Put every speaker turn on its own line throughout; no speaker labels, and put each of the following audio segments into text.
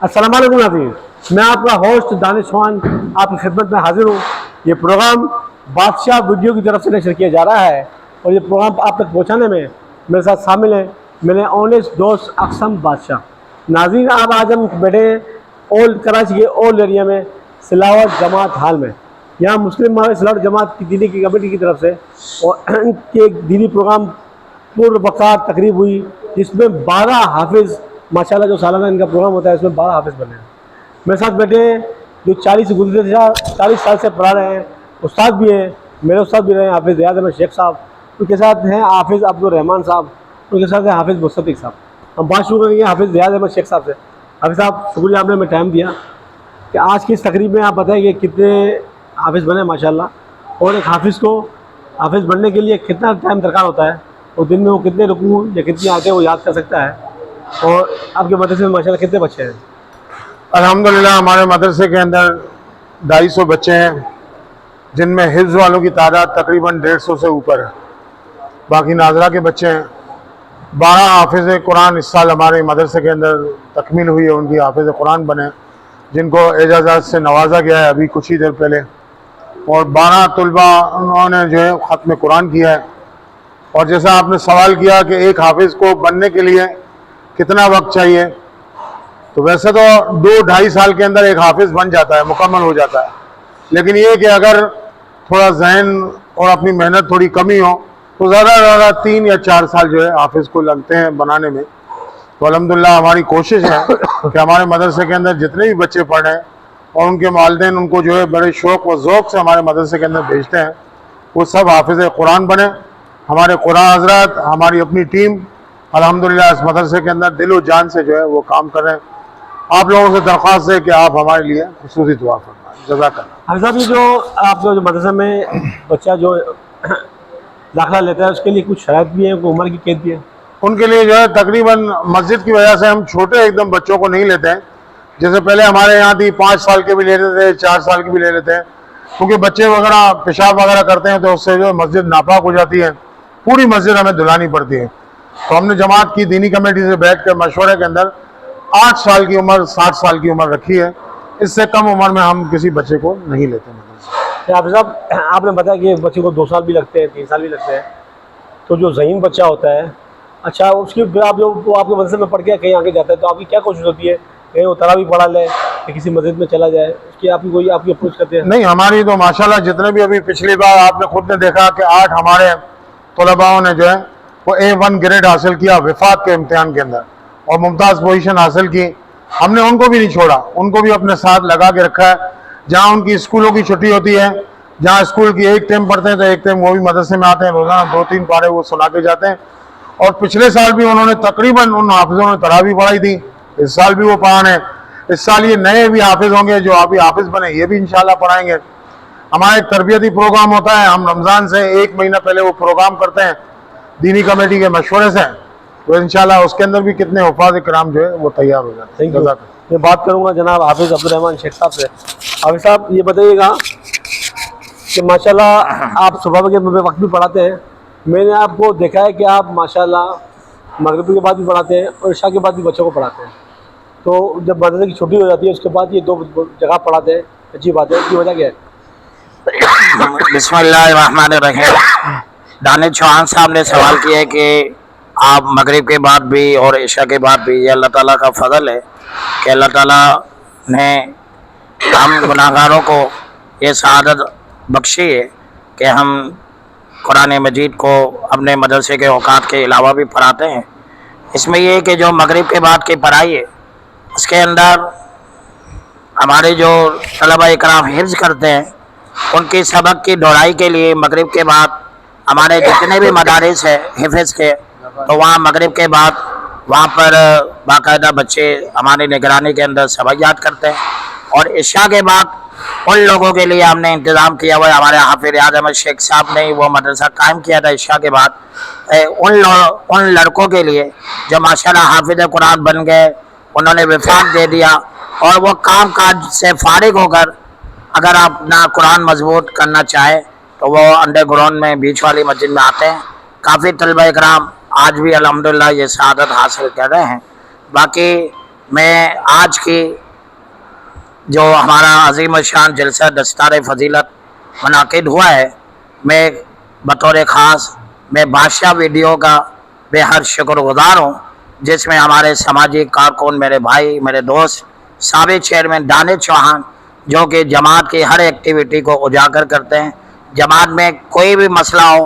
अस्सलाम वालेकुम नाज़रीन, मैं आपका होस्ट दानिश खान आपकी खिदमत में हाजिर हूँ। ये प्रोग्राम बादशाह वीडियो की तरफ से नशर किया जा रहा है और ये प्रोग्राम आप तक पहुँचाने में मेरे साथ शामिल हैं मेरे ऑनेस्ट दोस्त अक़सम बादशाह। नाज़रीन, अब आज हम बैठे ओल्ड कराची के ओल्ड एरिया में सिलावट जमात हाल में। यहाँ मुस्लिम माह सिलावट जमात की दीनी की कमेटी की तरफ से और इनके एक दीनी प्रोग्राम पुरवकार तकरीब हुई, जिसमें 12 हाफिज़ माशाल्लाह जो सालाना इनका प्रोग्राम होता है उसमें 12 हाफिज़ बने हैं। मेरे साथ बैठे हैं जो 40 साल से पढ़ा रहे हैं, उस्ताद भी हैं, मेरे उस्ताद भी रहे हैं हाफिज़ रियाज अहमद शेख साहब। उनके साथ हैं हाफिज़ अब्दुल रहमान साहब, उनके साथ हैं हाफिज़ मुस्तफ़ीक साहब। हम बात शुरू करेंगे हाफिज़ रियाज अहमद शेख साहब से। हाफिज़ साहब, शुक्रिया आपने हमें टाइम दिया कि आज की इस तकरीब में आप बताएं कि कितने हाफिज़ बने माशाल्लाह, और एक हाफिज़ को हाफिज़ बनने के लिए कितना टाइम दरकार होता है, और दिन में वो कितने रुकू या कितनी आयतें वो याद कर सकता है, और आपके मदरसे में माशाल्लाह कितने बच्चे हैं?
अल्हम्दुलिल्लाह हमारे मदरसे के अंदर 250 बच्चे हैं, जिनमें हिफ्ज़ वालों की तादाद तकरीबन 150 से ऊपर है। बाकी नाज़रा के बच्चे हैं। 12 हाफिज़ कुरान इस साल हमारे मदरसे के अंदर तकमील हुई है, उनकी हाफिज़ कुरान बने, जिनको एजाज़त से नवाजा गया है अभी कुछ ही देर पहले। और 12 तलबा उन्होंने जो है ख़त्म कुरान किया है। और जैसा आपने सवाल किया कि एक हाफिज़ को बनने के लिए कितना वक्त चाहिए, तो वैसे तो 2-2.5 साल के अंदर एक हाफिज़ बन जाता है, मुकम्मल हो जाता है। लेकिन ये कि अगर थोड़ा जहन और अपनी मेहनत थोड़ी कमी हो तो ज़्यादा से ज़्यादा 3 या 4 साल जो है हाफिज़ को लगते हैं बनाने में। तो अल्हम्दुलिल्लाह हमारी कोशिश है कि हमारे मदरसे के अंदर जितने भी बच्चे पढ़ रहे हैं और उनके वालिदैन उनको जो है बड़े शौक़ व ज़ौक़ से हमारे मदरसे के अंदर भेजते हैं, वो सब हाफिज़ कुरान बने। हमारे कुरान हज़रात, हमारी अपनी टीम अल्हम्दुलिल्लाह इस मदरसे के अंदर दिल व जान से जो है वो काम कर रहे हैं। आप लोगों से दरख्वास्त है कि आप हमारे लिए खुसूसी दुआ फरमाएं। जज़ाकल्लाह।
हाफिज़ साहब, ये जो आपके जो मदरसे में बच्चा जो दाखिला लेता है उसके लिए कुछ शराइत भी है, कोई उम्र की कैद भी है?
उनके लिए जो है तकरीबन मस्जिद की वजह से हम छोटे एकदम बच्चों को नहीं लेते हैं। जैसे पहले हमारे यहाँ थी 5 साल के भी ले लेते थे, 4 साल के भी ले लेते हैं, क्योंकि बच्चे वगैरह पेशाब वगैरह करते हैं तो उससे जो है मस्जिद नापाक हो जाती है, पूरी मस्जिद हमें धुलानी पड़ती है। तो हमने जमात की दीनी कमेटी से बैठ कर मशवरे के अंदर 8 साल की उम्र, 60 साल की उम्र रखी है। इससे कम उम्र में हम किसी बच्चे को नहीं लेते।
हाफिज़ साहब, आपने बताया कि बच्चे को 2 साल भी लगते हैं, 3 साल भी लगते हैं, तो जो ज़हीन बच्चा होता है, अच्छा उसकी आप जो वो आपके मदरसे में पढ़ के कहीं आगे जाता है तो आपकी क्या कोशिश होती है, कहीं वो तरावी पढ़ा ले या किसी मस्जिद में चला जाए, उसकी आपकी कोई आपकी अप्रोच करते हैं?
नहीं, हमारी तो माशाल्लाह जितने भी अभी पिछली बार आपने खुद ने देखा कि 8 हमारे तलबाओं ने जो है वो A1 ग्रेड हासिल किया विफाक के इम्तिहान के अंदर और मुमताज़ पोजीशन हासिल की। हमने उनको भी नहीं छोड़ा, उनको भी अपने साथ लगा के रखा है। जहाँ उनकी स्कूलों की छुट्टी होती है, जहाँ स्कूल की एक टाइम पढ़ते हैं तो एक टाइम वो भी मदरसे में आते हैं, रोज़ाना 2-3 पारे वो सुना के जाते हैं। और पिछले साल भी उन्होंने तकरीबन उन हाफिज़ों ने तरावी पढ़ाई थी, इस साल भी वो पढ़ाने। इस साल ये नए भी हाफिज़ होंगे जो अभी हाफिज़ बने, ये भी इंशाल्लाह पढ़ाएंगे। हमारा एक तरबियती प्रोग्राम होता है, हम रमज़ान से 1 महीना पहले वो प्रोग्राम करते हैं दीनी कमेटी के मशवरे से, तो इंशाल्लाह उसके अंदर भी कितने हुफ़ाज़ किराम जो है वो तैयार हो जाते हैं।
मैं बात करूँगा जनाब हाफिज़ अब्दुल रहमान शेख साहब से। हाफिज़ साहब, ये बताइएगा कि माशाल्लाह आप सुबह के वक्त भी पढ़ाते हैं, मैंने आपको देखा है कि आप माशाल्लाह मगरिब के बाद भी पढ़ाते हैं और इशा के बाद भी बच्चों को पढ़ाते हैं। तो जब मदरसे की छुट्टी हो जाती है उसके बाद ये 2 जगह पढ़ाते हैं, अच्छी बात है, इसकी वजह क्या है?
बिस्मिल्लाहिर्रहमानिर्रहीम। दानिश चौहान साहब ने सवाल किया है कि आप मगरिब के बाद भी और इशा के बाद भी, ये अल्लाह ताला का फ़ज़ल है कि अल्लाह ताला ने हम गुनाहगारों को ये सआदत बख्शी है कि हम कुरान मजीद को अपने मदरसे के औकात के अलावा भी पढ़ाते हैं। इसमें ये है कि जो मगरिब के बाद की पढ़ाई है उसके अंदर हमारे जो तलबा इकराम हिफ्ज़ करते हैं उनकी सबक की दोहराई के लिए मगरिब के बाद हमारे जितने भी मदारिस है हिफ्ज़ के, तो वहाँ मगरिब के बाद वहाँ पर बाकायदा बच्चे हमारी निगरानी के अंदर सबक याद करते हैं। और इशा के बाद उन लोगों के लिए हमने इंतज़ाम किया हुआ है, हमारे हाफिज़ रियाज अहमद शेख साहब ने वो मदरसा कायम किया था इशा के बाद, उन लड़कों के लिए जो माशाल्लाह हाफिज़ कुरान बन गए, उन्होंने विफाक दे दिया और वो काम काज से फारिग होकर अगर आप अपना कुरान मजबूत करना चाहे तो वो अंडरग्राउंड में बीच वाली मस्जिद में आते हैं। काफ़ी तलबा इकराम आज भी अल्हम्दुलिल्लाह ये सआदत हासिल कर रहे हैं। बाकी मैं आज की जो हमारा अजीम शान जलसा दस्तार फजीलत मुनाकिद हुआ है, मैं बतौर ख़ास मैं बादशाह वीडियो का बेहद शुक्रगुजार हूँ, जिसमें हमारे समाजी कारकुन, मेरे भाई, मेरे दोस्त, साबिक चेयरमैन दानिश चौहान, जो कि जमात की हर एक्टिविटी को उजागर करते हैं। जमात में कोई भी मसला हो,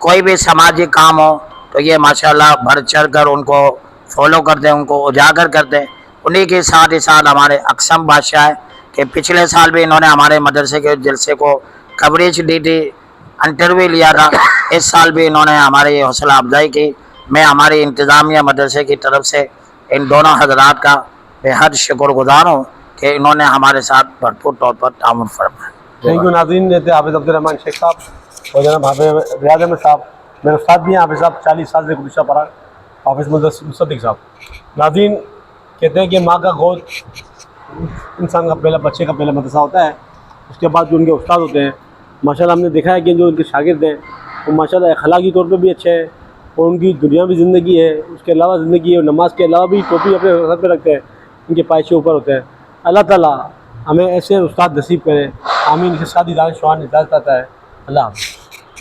कोई भी समाजी काम हो, तो ये माशाल्लाह बढ़ चढ़ कर उनको फॉलो करते हैं, उनको उजागर करते हैं। उन्हीं के साथ ही साथ हमारे अक्सम बादशाह है कि पिछले साल भी इन्होंने हमारे मदरसे के जलसे को कवरेज दी थी, इंटरव्यू लिया था। इस साल भी इन्होंने हमारे ये हौसला अफजाई की। मैं हमारी इंतज़ामिया मदरसे की तरफ से इन दोनों हजरात का बेहद शुक्रगुजार हूँ कि इन्होंने हमारे साथ भरपूर तौर पर तामुन फरमाया।
थैंक यू नाज़रीन। थे हाफिज़ अब्दुर्रहमान शेख साहब और जनाब हाफिज़ रियाज अहमद साहब, मेरे उस्ताद भी हैं हाफिज़ साहब, 40 साल से गुज़श्ता पढ़ा, हाफिज़ मुसद्दिक़ साहब। नाज़रीन, कहते हैं कि माँ का गोद इंसान का पहला, बच्चे का पहला मदरसा होता है, उसके बाद जो उनके उस्ताद होते हैं। माशाल्लाह हमने देखा है कि जो उनके शागिर्द हैं वो माशाल्लाह अखलाकी तौर पर भी अच्छे हैं और उनकी दुनिया भी ज़िंदगी है, उसके अलावा ज़िंदगी है, और नमाज के अलावा भी टोपी अपने सर पे रखते हैं, उनके पायचे ऊपर होते हैं। अल्लाह ताला हमें ऐसे उस्ताद नसीब करे। आमीन। इसके साथ ही दानिश चौहान इजाज़त आता है। अल्लाह हाफ़िज़।